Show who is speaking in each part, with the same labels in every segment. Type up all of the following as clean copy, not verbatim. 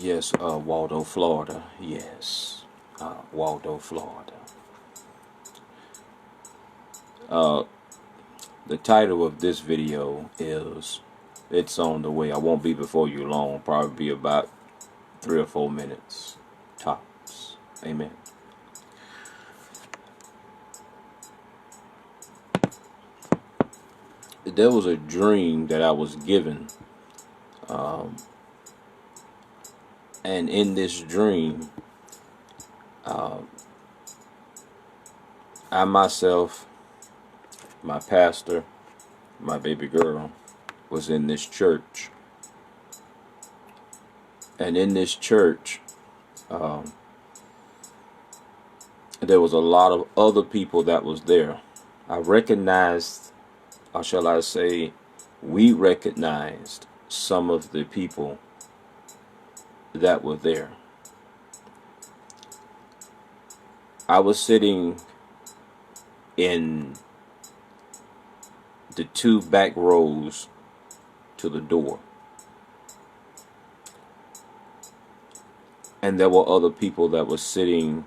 Speaker 1: Yes, Waldo, Florida. Yes, Waldo, Florida. Uh, the title of this video is, it's on the way. I won't be before you long. Probably be about 3 or 4 minutes, tops. Amen. There was a dream that I was given, um, and in this dream, uh, I myself, my pastor, my baby girl, was in this church. And in this church, um, there was a lot of other people that was there. I recognized, or shall I say, we recognized some of the people that were there. I was sitting in the 2 back rows to the door. And there were other people that were sitting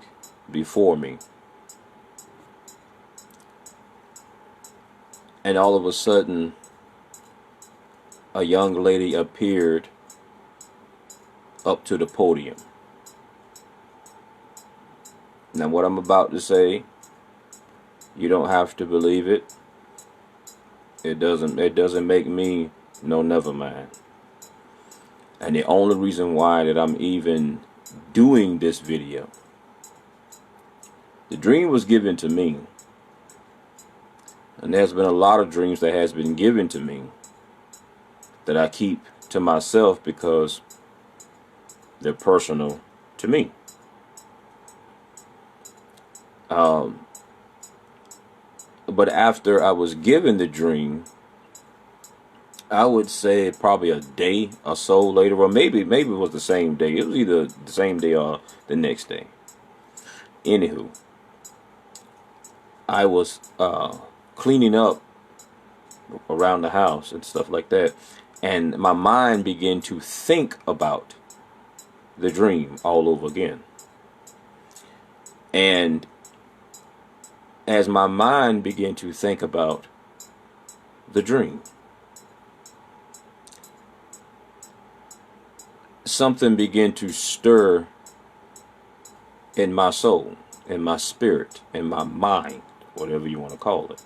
Speaker 1: before me. And all of a sudden, a young lady appeared up to the podium. Now, what I'm about to say, you don't have to believe it. It doesn't make me no never mind. And the only reason why that I'm even doing this video, the dream was given to me. And there's been a lot of dreams that has been given to me that I keep to myself because they're personal to me. But after I was given the dream, I would say probably a day or so later, or maybe it was the same day. It was either the same day or the next day. Anywho, I was cleaning up around the house and stuff like that, and my mind began to think about the dream all over again. And as my mind began to think about the dream, something began to stir in my soul, in my spirit, in my mind, whatever you want to call it.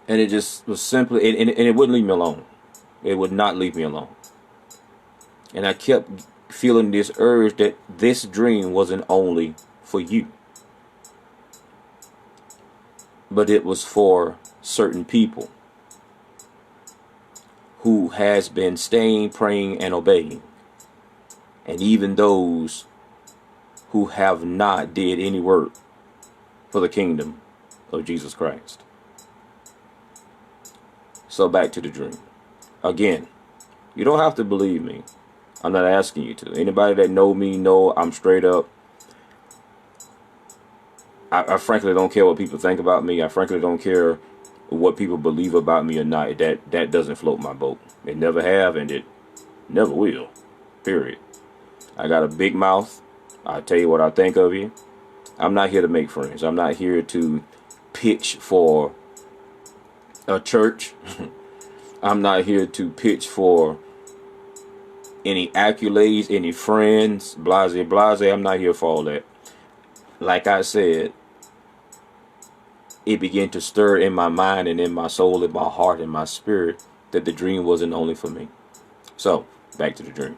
Speaker 1: And it just was simply, and it wouldn't leave me alone. It would not leave me alone. And I kept feeling this urge that this dream wasn't only for you, but it was for certain people who has been staying, praying, and obeying. And even those who have not did any work for the kingdom of Jesus Christ. So back to the dream. Again, you don't have to believe me. I'm not asking you to. Anybody that know me know I'm straight up. I frankly don't care what people think about me. I frankly don't care what people believe about me or not. That doesn't float my boat. It never have, and it never will. Period. I got a big mouth. I tell you what I think of you. I'm not here to make friends. I'm not here to pitch for a church. I'm not here to pitch for any accolades, any friends, blase, blase. I'm not here for all that. Like I said, it began to stir in my mind and in my soul, in my heart, and my spirit that the dream wasn't only for me. So, back to the dream.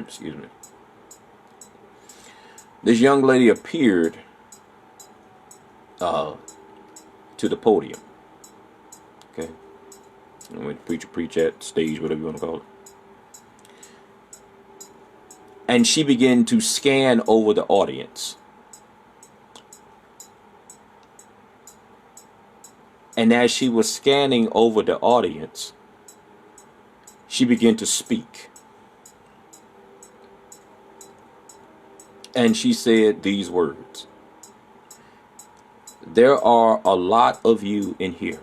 Speaker 1: Excuse me. This young lady appeared to the podium. Okay. And when the preach at stage, whatever you want to call it. And she began to scan over the audience. And as she was scanning over the audience, she began to speak. And she said these words: there are a lot of you in here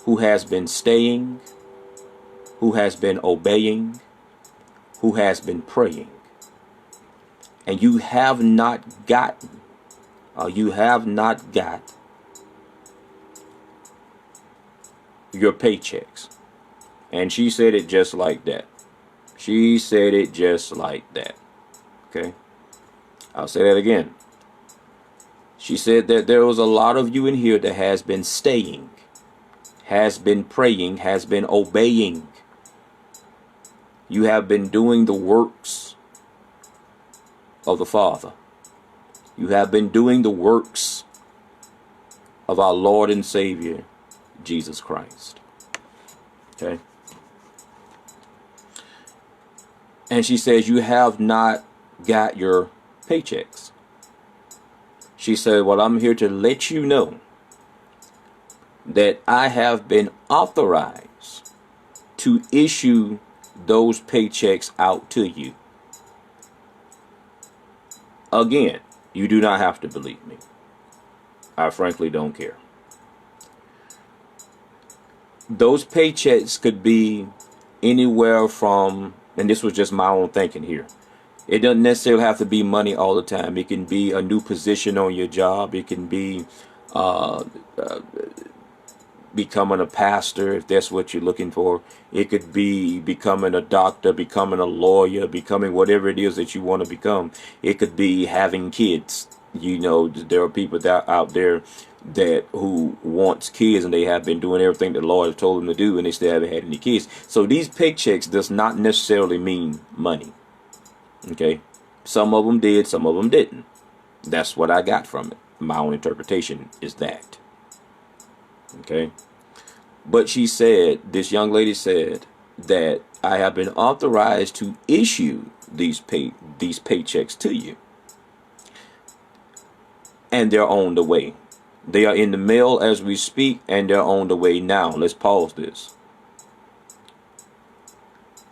Speaker 1: who has been staying, who has been obeying, who has been praying, and you have not got your paychecks. And she said it just like that. She said it just like that. Okay? I'll say that again. She said that there was a lot of you in here that has been staying, has been praying, has been obeying. You have been doing the works of the Father. You have been doing the works of our Lord and Savior, Jesus Christ. Okay? And she says, you have not got your paychecks. She said, well, I'm here to let you know that I have been authorized to issue those paychecks out to you. Again, you do not have to believe me. I frankly don't care. Those paychecks could be anywhere from, and this was just my own thinking here, it doesn't necessarily have to be money all the time. It can be a new position on your job. It can be becoming a pastor, if that's what you're looking for. It could be becoming a doctor, becoming a lawyer, becoming whatever it is that you want to become. It could be having kids. You know, there are people out there that who wants kids, and they have been doing everything the Lord has told them to do, and they still haven't had any kids. So these paychecks does not necessarily mean money. Okay, some of them did, some of them didn't. That's what I got from it. My own interpretation is that. Okay, but she said, this young lady said that I have been authorized to issue these paychecks to you, and they're on the way. They are in the mail as we speak, and they're on the way now. Let's pause this.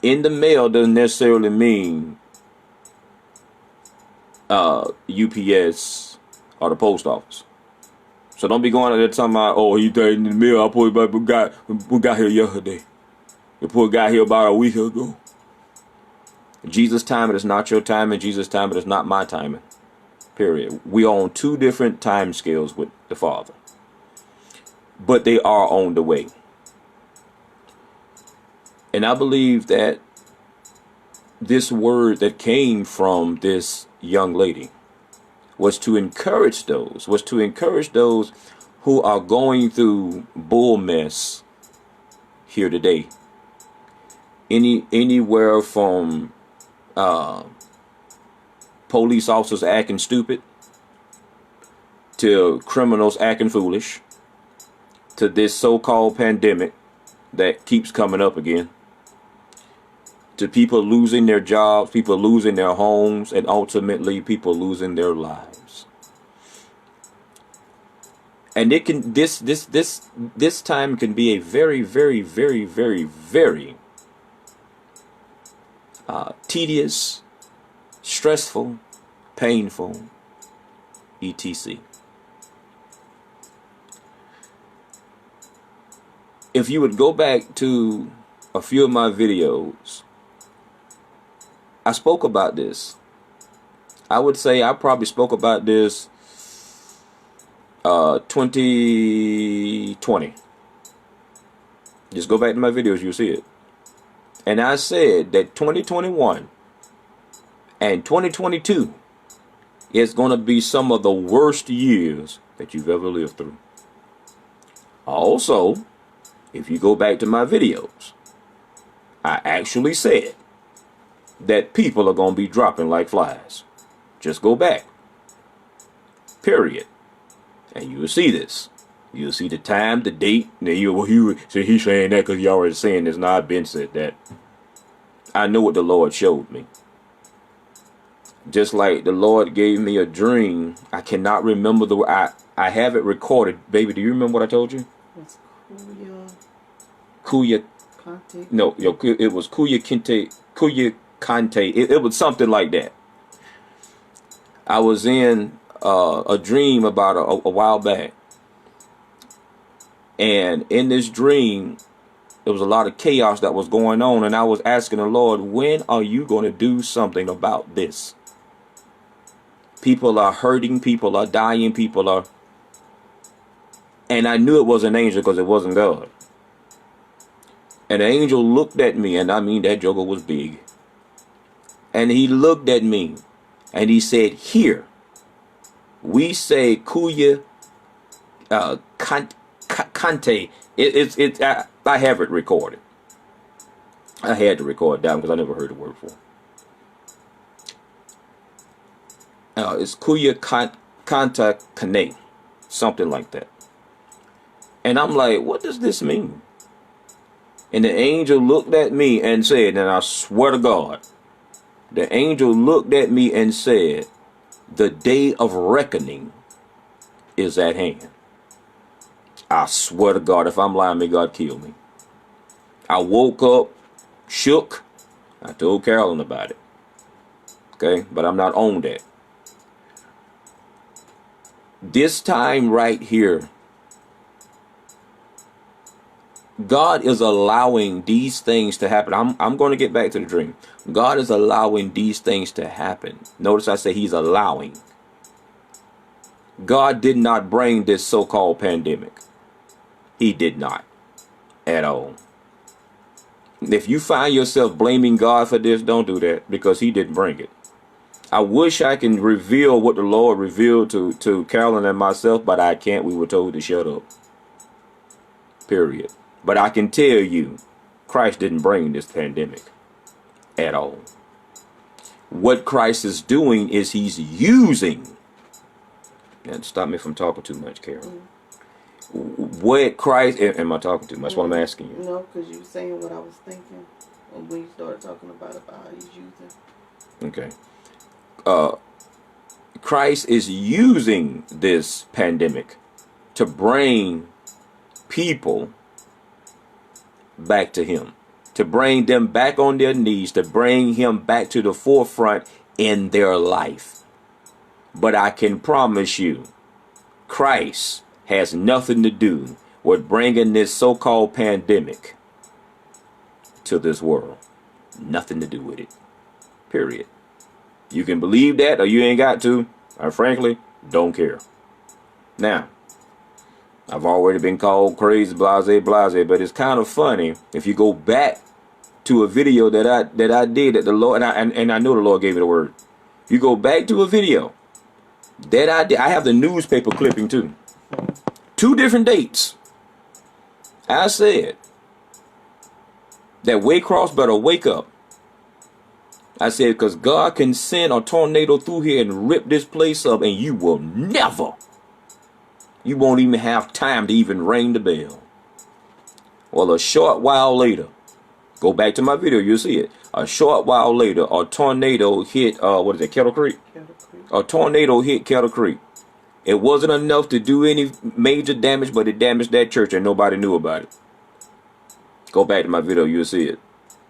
Speaker 1: In the mail doesn't necessarily mean UPS or the post office. So don't be going out there talking about, oh, he died in the mail. I put it, we got here yesterday. We put a guy here about a week ago. Jesus' timing is not your timing. Jesus' timing is not my timing. Period. We are on two different time scales with the Father. But they are on the way. And I believe that this word that came from this young lady was to encourage those, who are going through bull mess here today. Anywhere from police officers acting stupid, to criminals acting foolish, to this so-called pandemic that keeps coming up again, to people losing their jobs, people losing their homes, and ultimately people losing their lives. And it can this time can be a very, very, very, very, very tedious, stressful, painful, etc. If you would go back to a few of my videos, I spoke about this. I would say I probably spoke about this 2020. Just go back to my videos, you'll see it. And I said that 2021 and 2022 is going to be some of the worst years that you've ever lived through. Also, if you go back to my videos, I actually said that people are going to be dropping like flies. Just go back. Period. And you will see this. You'll see the time, the date. Now he's saying that because he already saying this. Now I've been said that. I know what the Lord showed me. Just like the Lord gave me a dream. I cannot remember I have it recorded. Baby, do you remember what I told you?
Speaker 2: It's
Speaker 1: Kuya. No, it was Kuya Kinte. It was something like that. I was in a dream about a while back. And in this dream, There was a lot of chaos that was going on, and I was asking the Lord, when are you going to do something about this? People are hurting, people are dying, people are... And I knew it was an angel because it wasn't God. And the angel looked at me, and I mean that joker was big. And he looked at me, and he said, here, we say Kuya Kante. I have it recorded. I had to record it down because I never heard the word before. It's Kuya Kanta Kane, something like that. And I'm like, what does this mean? And the angel looked at me and said, and I swear to God, the angel looked at me and said, the day of reckoning is at hand. I swear to God, if I'm lying, may God kill me. I woke up, shook. I told Carolyn about it. Okay, but I'm not on that. This time right here, God is allowing these things to happen. I'm going to get back to the dream. God is allowing these things to happen. Notice I say he's allowing. God did not bring this so-called pandemic. He did not at all. If you find yourself blaming God for this, don't do that, because he didn't bring it. I wish I can reveal what the Lord revealed to Carolyn and myself, but I can't. We were told to shut up. Period. But I can tell you, Christ didn't bring this pandemic at all. What Christ is doing is he's using, and stop me from talking too much, Carol. What Christ, am I talking too much? That's what I'm asking you.
Speaker 2: No, because you were saying what I was thinking when you started talking about how he's using.
Speaker 1: Okay. Christ is using this pandemic to bring people back to him, to bring them back on their knees, to bring him back to the forefront in their life. But I can promise you, Christ has nothing to do with bringing this so-called pandemic to this world. Nothing to do with it. Period. You can believe that or you ain't got to. I frankly don't care. Now, I've already been called crazy, blase, but it's kind of funny if you go back to a video that I did that the Lord, and I know the Lord gave me the word. You go back to a video that I did. I have the newspaper clipping too. 2 different dates. I said that Waycross better wake up. I said, because God can send a tornado through here and rip this place up, and you will never. You won't even have time to even ring the bell. Well, a short while later, go back to my video, you'll see it. A short while later, a tornado hit, Kettle Creek?
Speaker 2: Kettle Creek.
Speaker 1: A tornado hit Kettle Creek. It wasn't enough to do any major damage, but it damaged that church and nobody knew about it. Go back to my video, you'll see it.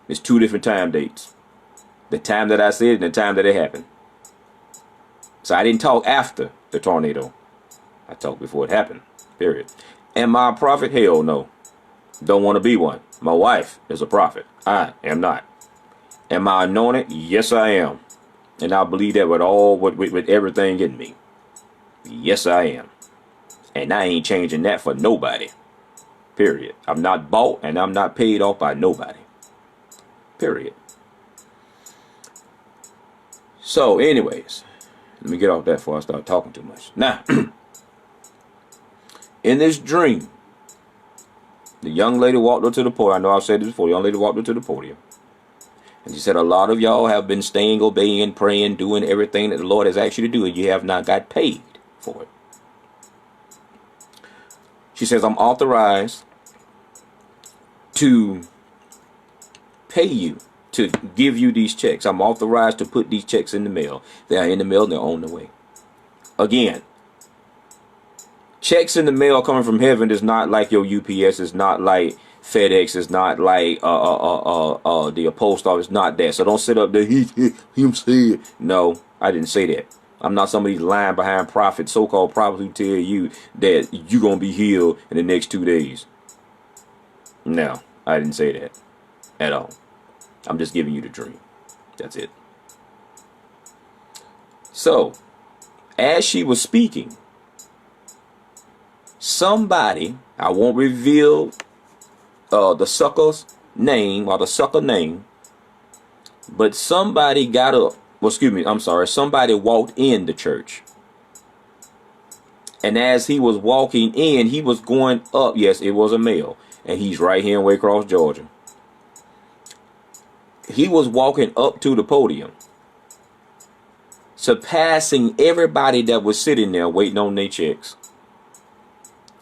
Speaker 1: It's 2 different time dates. The time that I said it and the time that it happened. So I didn't talk after the tornado. I talked before it happened. Period. Am I a prophet? Hell no. Don't want to be one. My wife is a prophet. I am not. Am I anointed? Yes, I am. And I believe that with everything in me. Yes, I am. And I ain't changing that for nobody. Period. I'm not bought and I'm not paid off by nobody. Period. So, anyways, let me get off that before I start talking too much. Now, in this dream, the young lady walked up to the podium. I know I've said this before. The young lady walked up to the podium. And she said, a lot of y'all have been staying, obeying, praying, doing everything that the Lord has asked you to do, and you have not got paid for it. She says, I'm authorized to pay you, to give you these checks. I'm authorized to put these checks in the mail. They are in the mail and they're on the way. Again, checks in the mail coming from heaven is not like your UPS. It's not like FedEx. It's not like the post office. Not that. So don't sit up there. Him said. No, I didn't say that. I'm not somebody lying behind prophets, so-called prophets who tell you that you're going to be healed in the next 2 days. No, I didn't say that at all. I'm just giving you the dream. That's it. So, as she was speaking, somebody, I won't reveal the sucker's name or the sucker name, but somebody got up. Well, excuse me, I'm sorry. Somebody walked in the church. And as he was walking in, he was going up. Yes, it was a male. And he's right here in Waycross, Georgia. He was walking up to the podium, surpassing everybody that was sitting there waiting on their checks.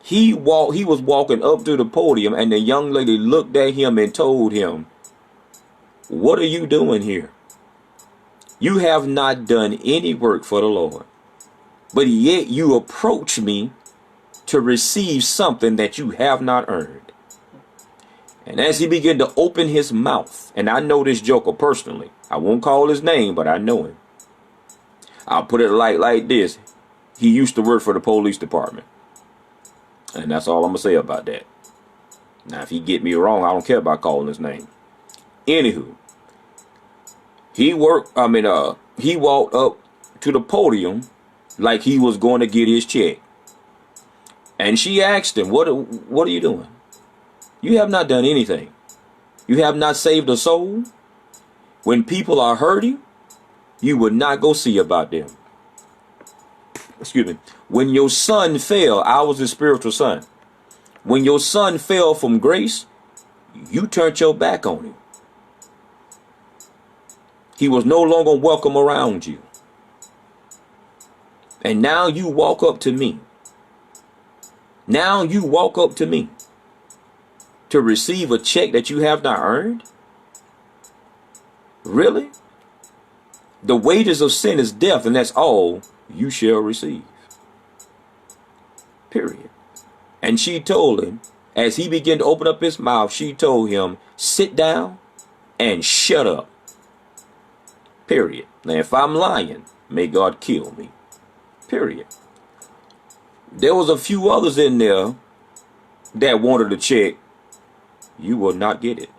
Speaker 1: He was walking up to the podium, and the young lady looked at him and told him, "What are you doing here? You have not done any work for the Lord, but yet you approach me to receive something that you have not earned." And as he began to open his mouth, and I know this joker personally, I won't call his name, but I know him. I'll put it like this. He used to work for the police department. And that's all I'm going to say about that. Now, if he get me wrong, I don't care about calling his name. Anywho, he walked up to the podium like he was going to get his check. And she asked him, what are you doing? You have not done anything. You have not saved a soul. When people are hurting, you would not go see about them. Excuse me. When your son fell, I was his spiritual son. When your son fell from grace, you turned your back on him. He was no longer welcome around you. And now you walk up to me. Now you walk up to me to receive a check that you have not earned? Really? The wages of sin is death, and that's all you shall receive. Period. And she told him, as he began to open up his mouth, she told him, sit down and shut up. Period. Now, if I'm lying, may God kill me. Period. There was a few others in there that wanted a check. You will not get it.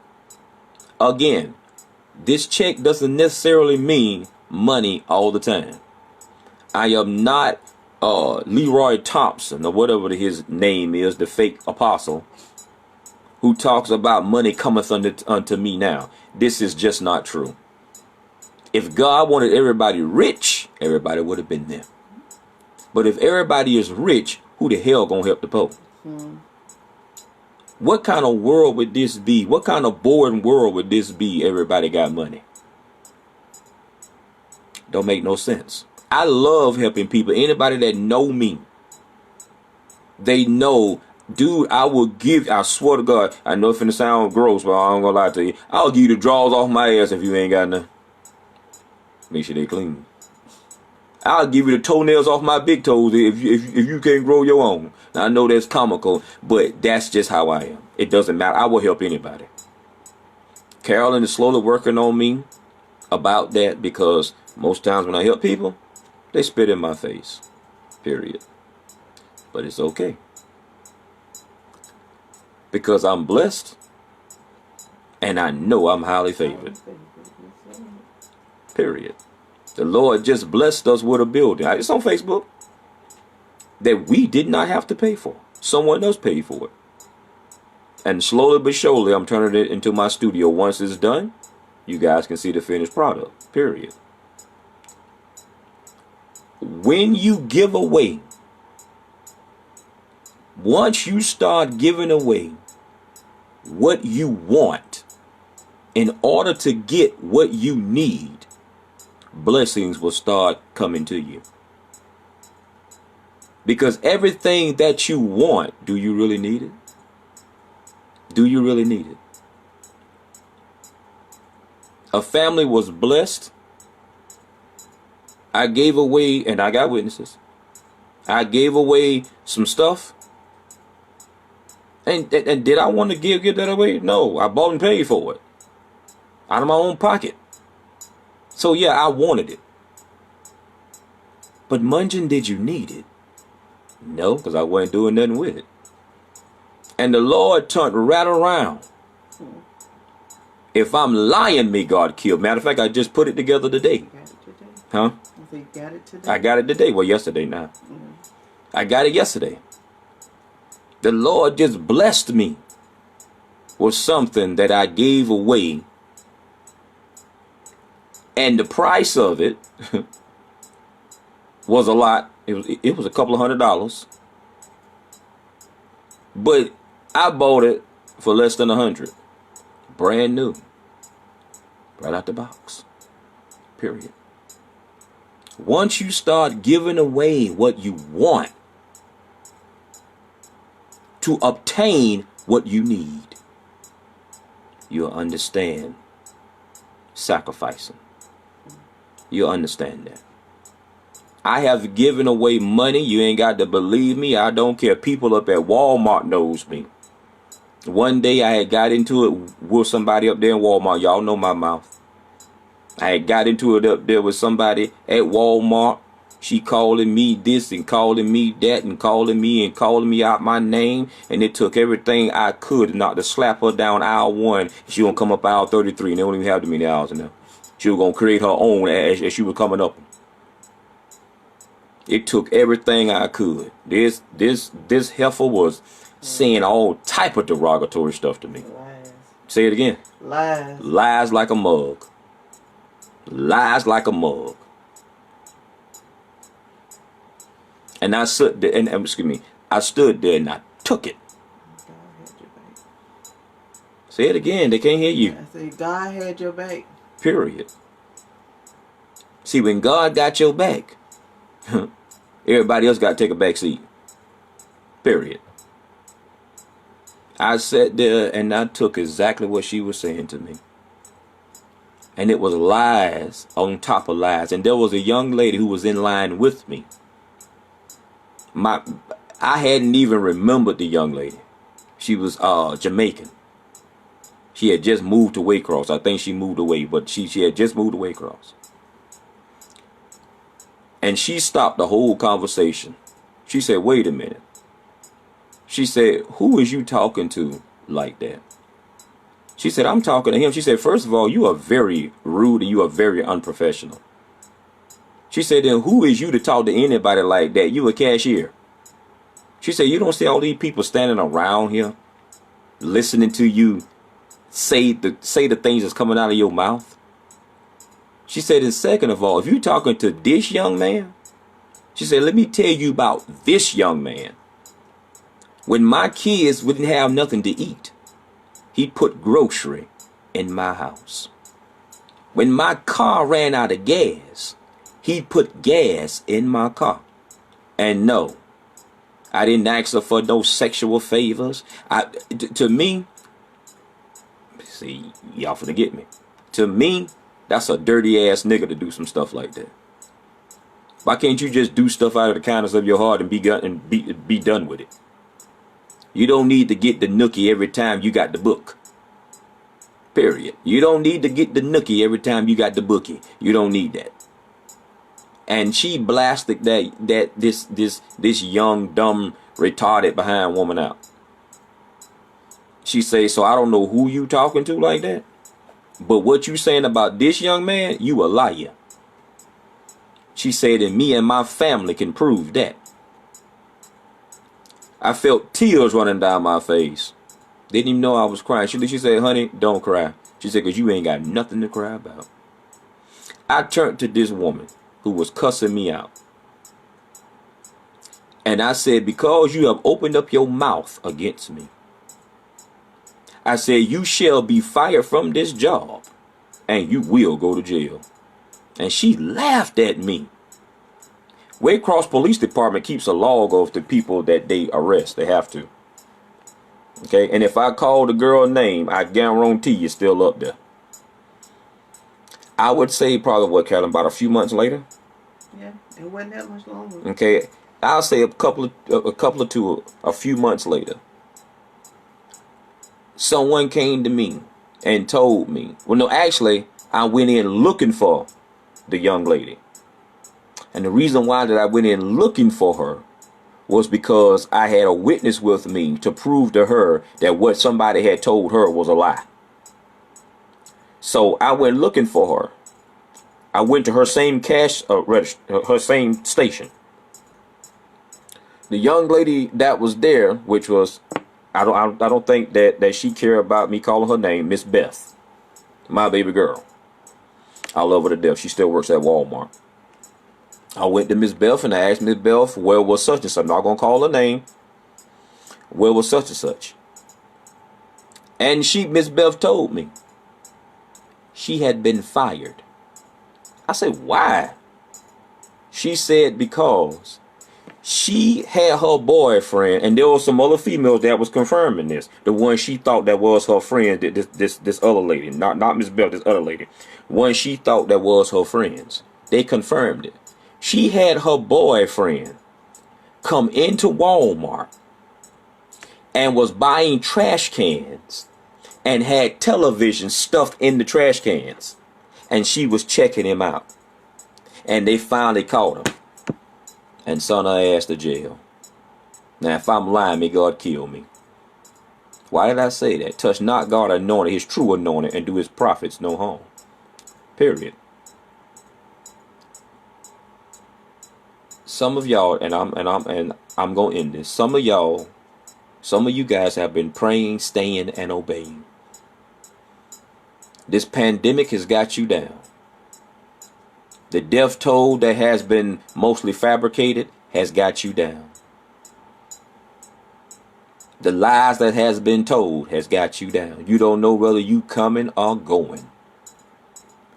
Speaker 1: Again, this check doesn't necessarily mean money all the time. I am not Leroy Thompson or whatever his name is, the fake apostle, who talks about money cometh unto me now. This is just not true. If God wanted everybody rich, everybody would have been there. But if everybody is rich, who the hell gonna help the poor? What kind of world would this be? What kind of boring world would this be? Everybody got money. Don't make no sense. I love helping people. Anybody that know me, they know, dude, I swear to God, I know it's finna sound gross, but I ain't gonna lie to you. I'll give you the drawers off my ass if you ain't got none. Make sure they clean. I'll give you the toenails off my big toes if you can't grow your own. Now, I know that's comical, but that's just how I am. It doesn't matter. I will help anybody. Carolyn is slowly working on me about that, because most times when I help people, they spit in my face. Period. But it's okay. Because I'm blessed, and I know I'm highly favored. Period. The Lord just blessed us with a building. It's on Facebook. That we did not have to pay for. Someone else paid for it. And slowly but surely, I'm turning it into my studio. Once it's done, you guys can see the finished product. Period. When you give away, once you start giving away what you want in order to get what you need, blessings will start coming to you. Because everything that you want, do you really need it? Do you really need it? A family was blessed. I gave away, and I got witnesses, I gave away some stuff. And did I want to give that away? No, I bought and paid for it. Out of my own pocket. So yeah, I wanted it. But Mungeon, did you need it? No, because I wasn't doing nothing with it. And the Lord turned right around If I'm lying, may God kill. Matter of fact, I just put it together today.
Speaker 2: Got it today.
Speaker 1: Huh?
Speaker 2: You got it today.
Speaker 1: I got it today. Well, yesterday now. I got it yesterday. The Lord just blessed me with something that I gave away. And the price of it was a lot. It was a couple of $100. But I bought it for less than $100. Brand new. Right out the box. Period. Once you start giving away what you want to obtain what you need, you'll understand sacrificing. You'll understand that. I have given away money. You ain't got to believe me. I don't care. People up at Walmart knows me. One day I had got into it with somebody up there in Walmart. Y'all know my mouth. I had got into it up there with somebody at Walmart. She calling me this and calling me that and calling me out my name. And it took everything I could not to slap her down aisle 1. She gonna come up aisle 33 and they don't even have too many aisles in there. She was gonna create her own as she was coming up. It took everything I could. This heifer was saying all type of derogatory stuff to me.
Speaker 2: Lies.
Speaker 1: Say it again.
Speaker 2: Lies.
Speaker 1: Lies like a mug. Lies like a mug. And I stood there, and excuse me, I stood there and I took it.
Speaker 2: God had your back.
Speaker 1: Say it again. They can't hear you.
Speaker 2: I said God had your back.
Speaker 1: Period. See, when God got your back, everybody else got to take a back seat. Period. I sat there and I took exactly what she was saying to me. And it was lies on top of lies. And there was a young lady who was in line with me. I hadn't even remembered the young lady. She was Jamaican. She had just moved to Waycross. I think she moved away, but she had just moved to Waycross. And she stopped the whole conversation. She said, wait a minute. She said, who is you talking to like that? She said, I'm talking to him. She said, first of all, you are very rude and you are very unprofessional. She said, then who is you to talk to anybody like that? You a cashier. She said, you don't see all these people standing around here listening to you say the things that's coming out of your mouth? She said, and second of all, if you're talking to this young man, she said, let me tell you about this young man. When my kids wouldn't have nothing to eat, he put grocery in my house. When my car ran out of gas, he put gas in my car. And no, I didn't ask her for no sexual favors. To me, see, y'all finna get me. To me, that's a dirty ass nigga to do some stuff like that. Why can't you just do stuff out of the kindness of your heart and be done with it? You don't need to get the nookie every time you got the book. Period. You don't need to get the nookie every time you got the bookie. You don't need that. And she blasted this young, dumb, retarded behind woman out. She say, so I don't know who you talking to like that, but what you saying about this young man, you a liar. She said, and me and my family can prove that. I felt tears running down my face. Didn't even know I was crying. She said, honey, don't cry. She said, because you ain't got nothing to cry about. I turned to this woman who was cussing me out. And I said, because you have opened up your mouth against me, I said, you shall be fired from this job and you will go to jail. And she laughed at me. Waycross Police Department keeps a log of the people that they arrest. They have to. Okay, and if I call the girl name, I guarantee you still up there. I would say probably what, Karen, about a few months later.
Speaker 2: Yeah, it wasn't that much longer.
Speaker 1: Okay, I'll say a few months later. Someone came to me and told me. Well, no, actually, I went in looking for the young lady. And the reason why that I went in looking for her was because I had a witness with me to prove to her that what somebody had told her was a lie. So I went looking for her. I went to her same cash register, her same station. The young lady that was there, which was, I don't think that she cared about me calling her name, Miss Beth, my baby girl. I love her to death. She still works at Walmart. I went to Miss Beth and I asked Miss Beth, where was such and such? I'm not gonna call her name. Where was such and such? And Miss Beth told me she had been fired. I said, why? She said because she had her boyfriend, and there were some other females that was confirming this. The one she thought that was her friend, this other lady, not Miss Bell, this other lady, one she thought that was her friends. They confirmed it. She had her boyfriend come into Walmart and was buying trash cans and had television stuffed in the trash cans. And she was checking him out. And they finally caught him. And sent her ass to jail. Now, if I'm lying, may God kill me. Why did I say that? Touch not God anointed, his true anointed, and do his prophets no harm. Period. Some of y'all, and I'm gonna end this. Some of you guys have been praying, staying, and obeying. This pandemic has got you down. The death toll that has been mostly fabricated has got you down. The lies that has been told has got you down. You don't know whether you coming or going.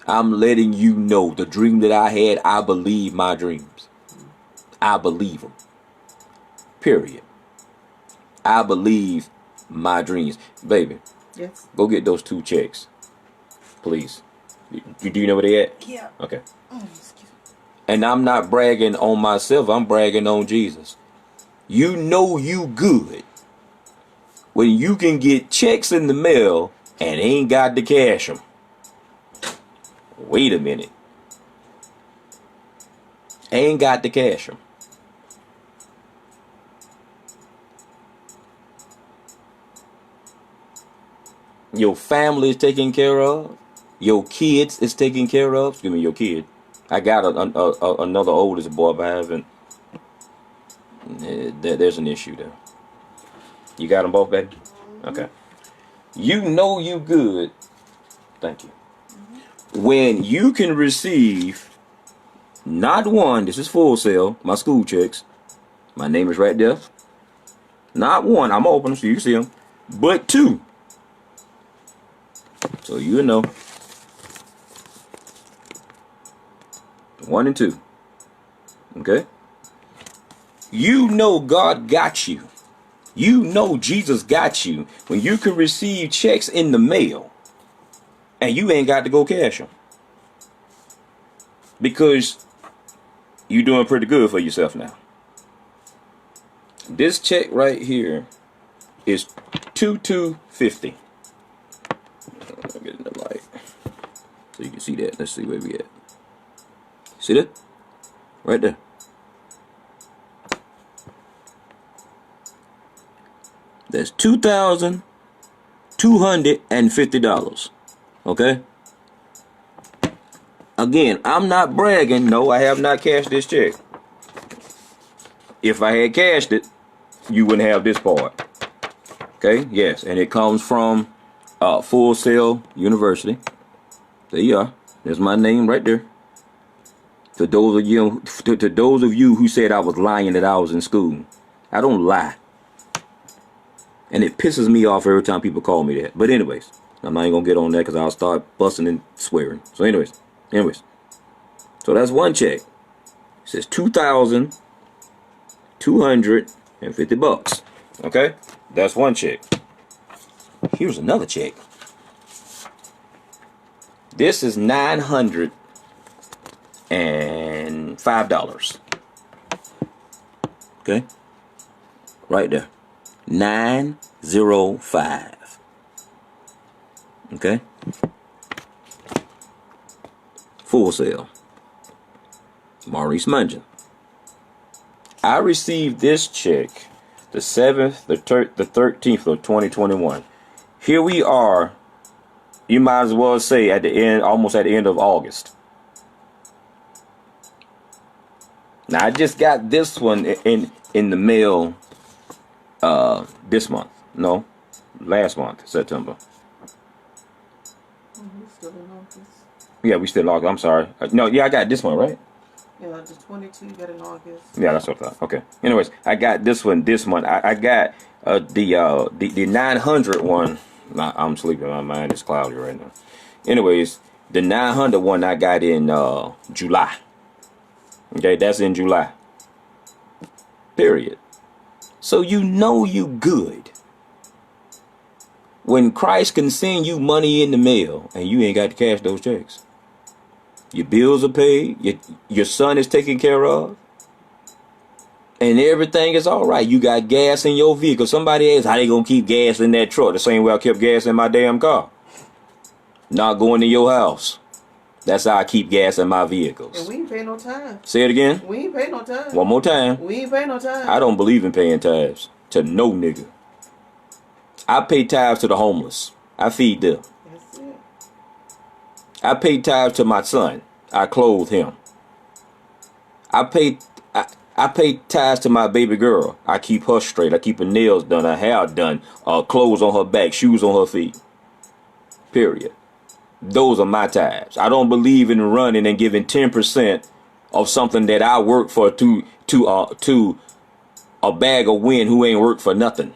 Speaker 1: I'm letting you know the dream that I had, I believe my dreams. I believe them. Period. I believe my dreams. Baby,
Speaker 2: Yes.
Speaker 1: go get those 2 checks. Please. Do you know where they at?
Speaker 2: Yeah.
Speaker 1: Okay.
Speaker 2: Excuse me.
Speaker 1: And I'm not bragging on myself. I'm bragging on Jesus. You know you good when you can get checks in the mail and ain't got to cash them. Wait a minute. Ain't got to cash them. Your family is taken care of. Your kids is taken care of. Excuse me, your kid. I got another oldest boy, but I haven't. There's an issue there. You got them both, baby? Okay. You know you good. Thank you. When you can receive not one, this is Full Sail, my school checks. My name is right there. Not one, I'm open so you can see them. But 2. So you know. 1 and 2. Okay? You know God got you. You know Jesus got you when you can receive checks in the mail and you ain't got to go cash them. Because you're doing pretty good for yourself now. This check right here is $22.50. I'll get in the light so you can see that. Let's see where we at. See that? Right there. That's $2,250. Okay? Again, I'm not bragging. No, I have not cashed this check. If I had cashed it, you wouldn't have this part. Okay? Yes, and it comes from Full Sail University. There you are. There's my name right there. To those of you who said I was lying that I was in school, I don't lie. And it pisses me off every time people call me that. But anyways, I'm not even gonna get on that because I'll start busting and swearing. So anyways. So that's 1 check. It says $2,250. Okay? That's 1 check. Here's another check. This is $905. Okay? Right there. 905. Okay? Full Sail. Maurice Mungin. I received this check the 7th, the 13th of 2021. Here we are. You might as well say at the end, almost at the end of August. Now I just got this one in the mail this month. No, last month, September.
Speaker 2: We still in August.
Speaker 1: Yeah, we still in August. I'm sorry. No, yeah, I got this one, right?
Speaker 2: Yeah, the 22 you got in August.
Speaker 1: Yeah, that's what I thought. Okay. Anyways, I got this one this month. I got the 900 one. I'm sleeping. My mind is cloudy right now. Anyways, the 900 one I got in July. Okay, that's in July. Period. So you know you good when Christ can send you money in the mail and you ain't got to cash those checks. Your bills are paid. Your son is taken care of. And everything is all right. You got gas in your vehicle. Somebody asks, how they going to keep gas in that truck? The same way I kept gas in my damn car. Not going to your house. That's how I keep gas in my vehicles.
Speaker 2: And we ain't pay no time.
Speaker 1: Say it again.
Speaker 2: We ain't pay no time.
Speaker 1: One more time.
Speaker 2: We ain't pay no time.
Speaker 1: I don't believe in paying tithes to no nigga. I pay tithes to the homeless. I feed them.
Speaker 2: That's it.
Speaker 1: I pay tithes to my son. I clothe him. I pay tithes to my baby girl. I keep her straight. I keep her nails done, her hair done, clothes on her back, shoes on her feet. Period. Those are my tithes. I don't believe in running and giving 10% of something that I work for to a bag of wind who ain't worked for nothing.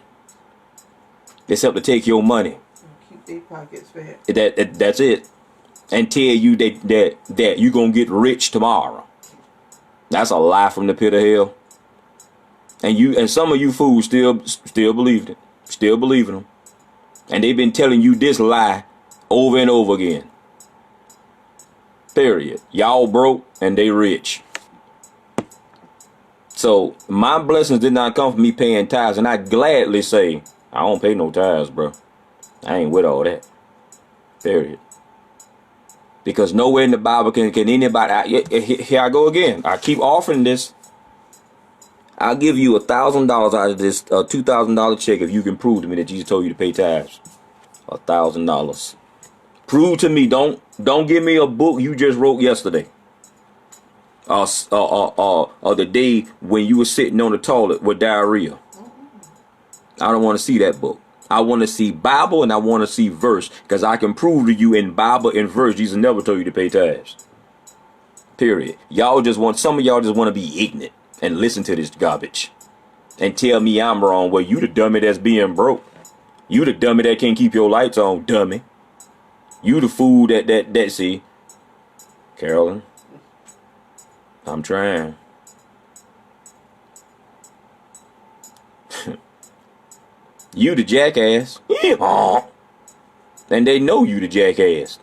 Speaker 1: Except to take your money.
Speaker 2: Keep their pockets fat.
Speaker 1: That's it. And tell you that you're gonna get rich tomorrow. That's a lie from the pit of hell. And some of you fools still believed it. Still believing them. And they've been telling you this lie over and over again. Period. Y'all broke and they rich. So my blessings did not come from me paying tithes, and I gladly say I don't pay no tithes, bro. I ain't with all that. Period. Because nowhere in the Bible can anybody. Here I go again. I keep offering this. I'll give you $1,000 out of this $2,000 check if you can prove to me that Jesus told you to pay tithes. $1,000. Prove to me. Don't give me a book you just wrote yesterday. Or the day when you were sitting on the toilet with diarrhea. I don't want to see that book. I want to see Bible and I want to see verse, because I can prove to you in Bible and verse Jesus never told you to pay tithes. Period. Some of y'all just want to be ignorant and listen to this garbage and tell me I'm wrong. Well, you the dummy that's being broke. You the dummy that can't keep your lights on, dummy. You the fool that see. Carolyn, I'm trying. You the jackass. And they know you the jackass.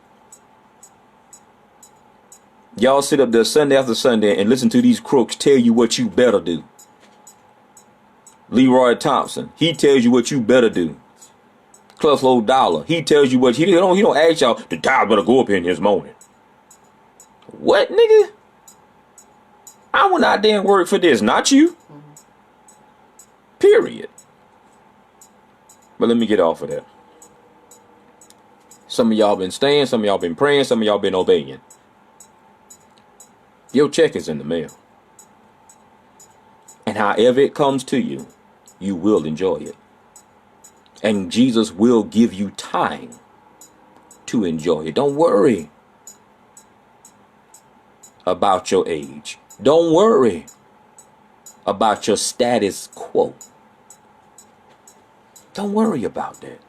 Speaker 1: Y'all sit up there Sunday after Sunday and listen to these crooks tell you what you better do. Leroy Thompson, he tells you what you better do. Creflo Dollar, he tells you what he don't ask y'all, the tithe better go up in this morning. What, nigga? I went out there and worked for this, not you. Period. But let me get off of that. Some of y'all been staying, some of y'all been praying, some of y'all been obeying. Your check is in the mail. And however it comes to you, you will enjoy it. And Jesus will give you time to enjoy it. Don't worry about your age. Don't worry about your status quo. Don't worry about that.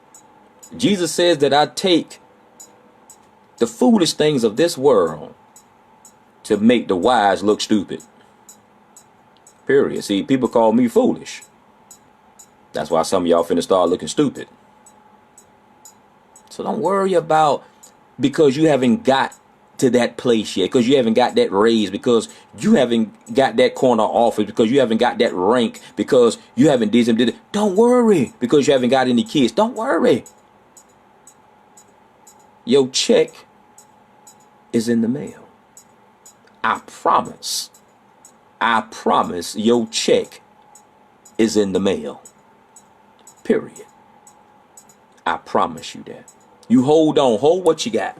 Speaker 1: Jesus says that I take the foolish things of this world to make the wise look stupid. Period. See, people call me foolish. That's why some of y'all finna start looking stupid. So don't worry about because you haven't got to that place yet, because you haven't got that raise, because you haven't got that corner office, because you haven't got that rank, because you haven't did it. Don't worry because you haven't got any kids. Don't worry. Your check is in the mail. I promise. I promise your check is in the mail. Period. I promise you that. You hold on. Hold what you got.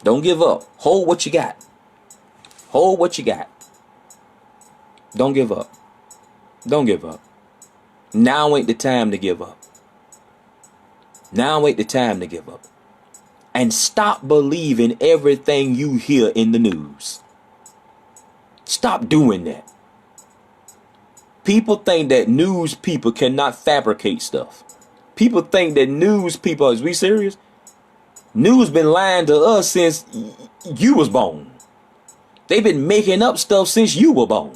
Speaker 1: Don't give up. Hold what you got. Hold what you got. Don't give up. Don't give up. Now ain't the time to give up. Now ain't the time to give up. And stop believing everything you hear in the news. Stop doing that. People think that news people cannot fabricate stuff. People think that news people, is we serious? News been lying to us since you was born. They've been making up stuff since you were born.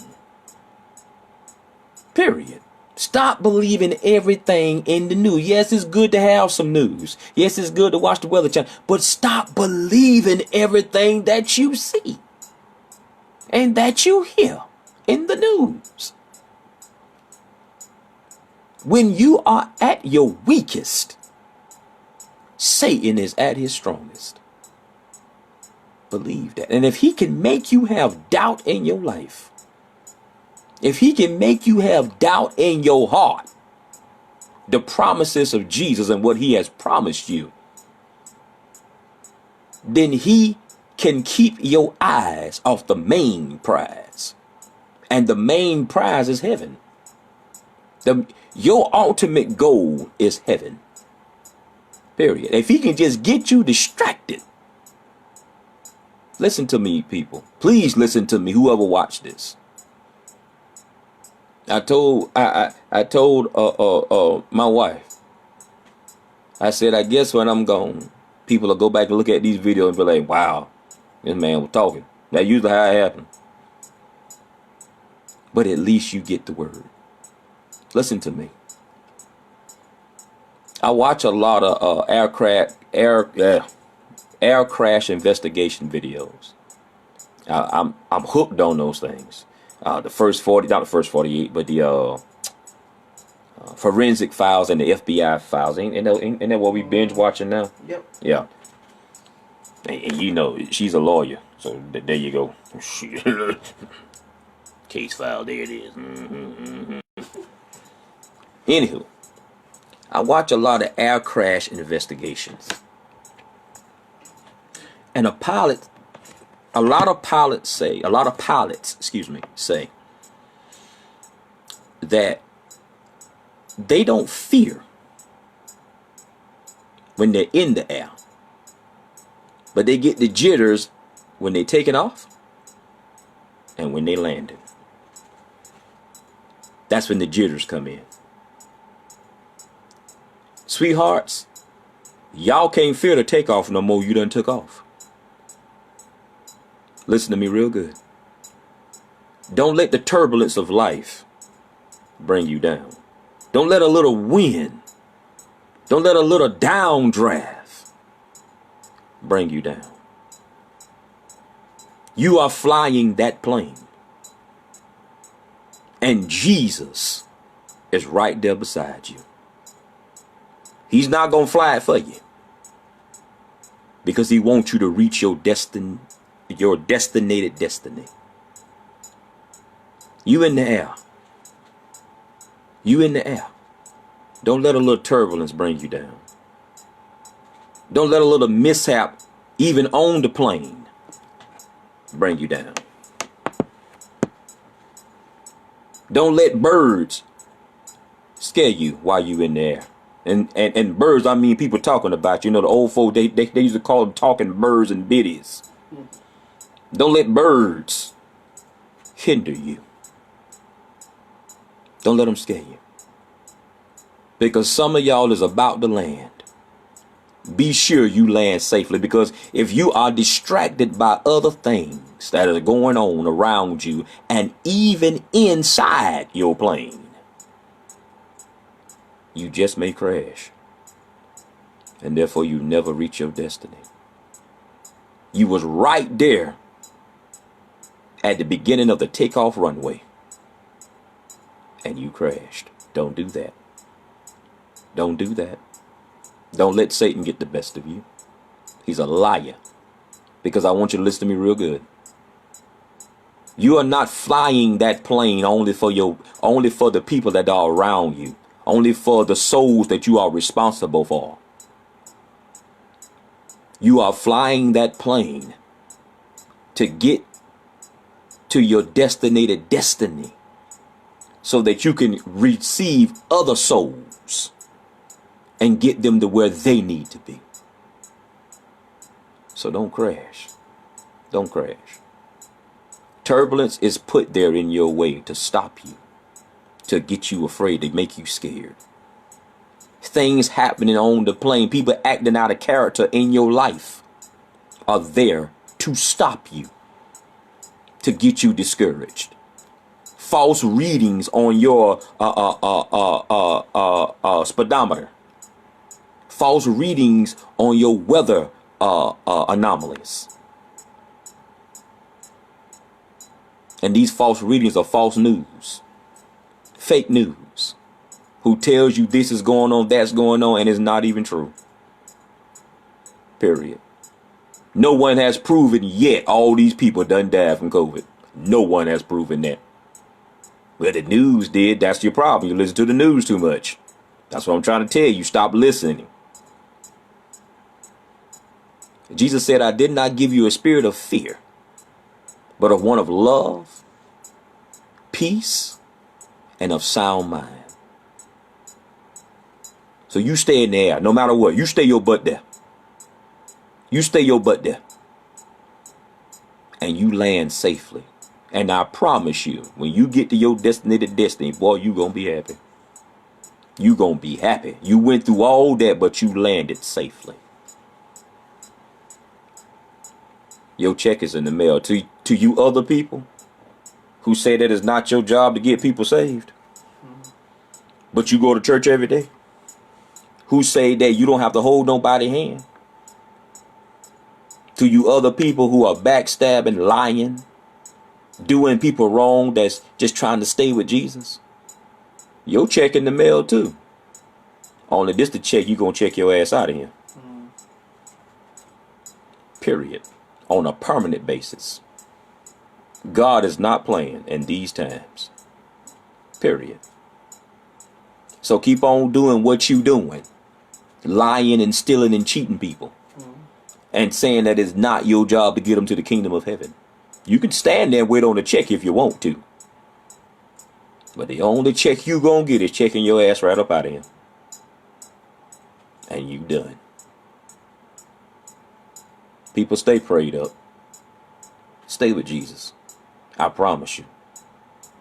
Speaker 1: Period. Stop believing everything in the news. Yes, it's good to have some news. Yes, it's good to watch the Weather Channel. But stop believing everything that you see and that you hear in the news. When you are at your weakest, Satan is at his strongest. Believe that. And if he can make you have doubt in your life, if he can make you have doubt in your heart, the promises of Jesus and what he has promised you, then he can keep your eyes off the main prize. And the main prize is heaven. Your ultimate goal is heaven. Period. If he can just get you distracted. Listen to me, people. Please listen to me, whoever watched this. I told my wife, I said, I guess when I'm gone, people will go back and look at these videos and be like, wow, this man was talking. That's usually how it happens. But at least you get the word. Listen to me. I watch a lot of air crash investigation videos. I'm hooked on those things. The first 40, not the first 48, but the forensic files and the FBI files. Ain't that what we binge watching now?
Speaker 2: Yep.
Speaker 1: Yeah. And you know, she's a lawyer, so there you go. Case file, there it is. Anywho, I watch a lot of air crash investigations. And a lot of pilots say that they don't fear when they're in the air, but they get the jitters when they're taking off and when they landing. That's when the jitters come in. Sweethearts, y'all can't fear the takeoff no more. You done took off. Listen to me real good. Don't let the turbulence of life bring you down. Don't let a little wind, don't let a little downdraft bring you down. You are flying that plane. And Jesus is right there beside you. He's not going to fly it for you, because he wants you to reach your destinated destiny. You in the air. You in the air. Don't let a little turbulence bring you down. Don't let a little mishap, even on the plane, bring you down. Don't let birds scare you while you in the air. And birds, I mean people talking about you. You know, the old folk, they used to call them talking birds and biddies. Don't let birds hinder you. Don't let them scare you. Because some of y'all is about to land. Be sure you land safely, because if you are distracted by other things that are going on around you and even inside your plane, you just may crash. And therefore you never reach your destiny. You was right there at the beginning of the takeoff runway, and you crashed. Don't do that. Don't do that. Don't let Satan get the best of you. He's a liar. Because I want you to listen to me real good. You are not flying that plane only for the people that are around you, only for the souls that you are responsible for. You are flying that plane to get to your designated destiny so that you can receive other souls and get them to where they need to be. So don't crash. Don't crash. Turbulence is put there in your way to stop you, to get you afraid, to make you scared. Things happening on the plane, people acting out of character in your life are there to stop you, to get you discouraged. False readings on your speedometer. False readings on your weather anomalies. And these false readings are false news, fake news, who tells you this is going on, that's going on, and it's not even true. Period. No one has proven yet all these people done died from COVID. No one has proven that. Well, the news did. That's your problem. You listen to the news too much. That's what I'm trying to tell you. Stop listening. Jesus said, I did not give you a spirit of fear, but of one of love, peace, and of sound mind. So you stay in there, no matter what. You stay your butt there. You stay your butt there. And you land safely. And I promise you, when you get to your designated destiny, boy, you gonna be happy. You gonna be happy. You went through all that, but you landed safely. Your check is in the mail. To you other people who say that it's not your job to get people saved, but you go to church every day, who say that you don't have to hold nobody's hand, to you other people who are backstabbing, lying, doing people wrong, that's just trying to stay with Jesus, your check in the mail too. Only this the check you gonna check your ass out of here. Period. On a permanent basis. God is not playing in these times. Period. So keep on doing what you doing. Lying and stealing and cheating people. And saying that it's not your job to get them to the kingdom of heaven. You can stand there and wait on the check if you want to. But the only check you gonna get is checking your ass right up out of here. And you done. People, stay prayed up. Stay with Jesus. I promise you.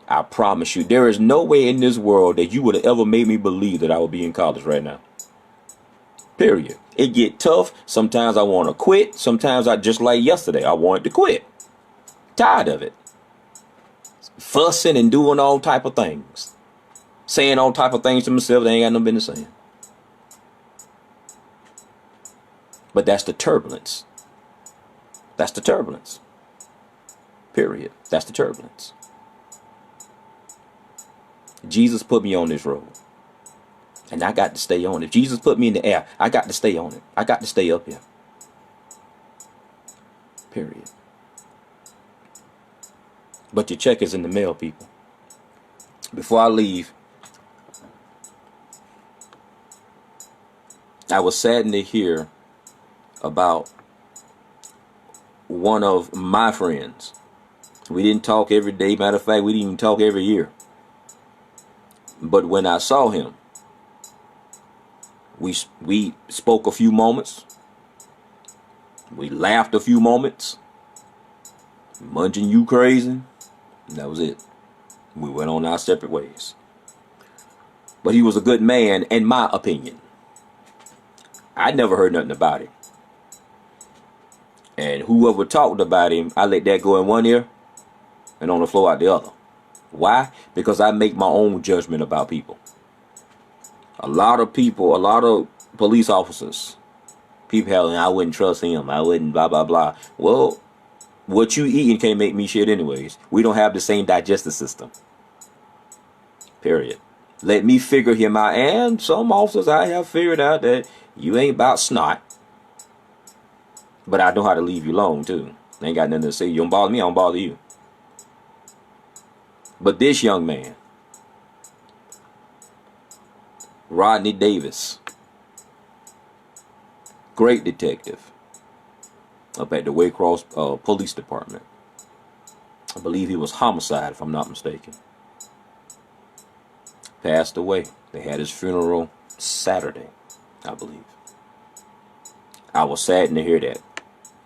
Speaker 1: I promise you. There is no way in this world that you would have ever made me believe that I would be in college right now. Period. It get tough. Sometimes I want to quit. Sometimes I, just like yesterday, I wanted to quit. Tired of it. Fussing and doing all type of things. Saying all type of things to myself that I ain't got no business saying. But that's the turbulence. That's the turbulence. Period. That's the turbulence. Jesus put me on this road. And I got to stay on it. If Jesus put me in the air, I got to stay on it. I got to stay up here. Period. But your check is in the mail, people. Before I leave, I was saddened to hear about one of my friends. We didn't talk every day. Matter of fact, we didn't even talk every year. But when I saw him, we spoke a few moments. We laughed a few moments. Munching you crazy. And that was it. We went on our separate ways. But he was a good man, in my opinion. I never heard nothing about him. And whoever talked about him, I let that go in one ear and on the floor out the other. Why? Because I make my own judgment about people. A lot of people, a lot of police officers, people telling I wouldn't trust him. I wouldn't blah, blah, blah. Well, what you eating can't make me shit anyways. We don't have the same digestive system. Period. Let me figure him out. And some officers I have figured out that you ain't about snot. But I know how to leave you alone too. I ain't got nothing to say. You don't bother me, I don't bother you. But this young man, Rodney Davis, great detective up at the Waycross Police Department. I believe he was homicide, if I'm not mistaken. Passed away. They had his funeral Saturday, I believe. I was saddened to hear that.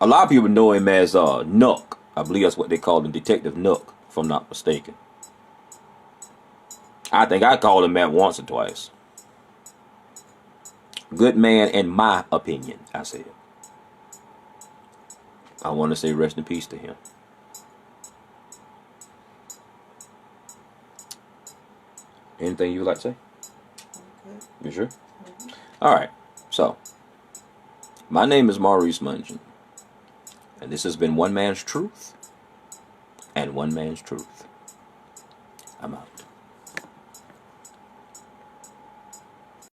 Speaker 1: A lot of people know him as Nuck. I believe that's what they call him, Detective Nuck, if I'm not mistaken. I think I called him that once or twice. Good man, in my opinion, I said. I want to say rest in peace to him. Anything you would like to say?
Speaker 2: Okay.
Speaker 1: You sure?
Speaker 2: Mm-hmm.
Speaker 1: All right. So, my name is Maurice Mungen, and this has been One Man's Truth and One Man's Truth. I'm out.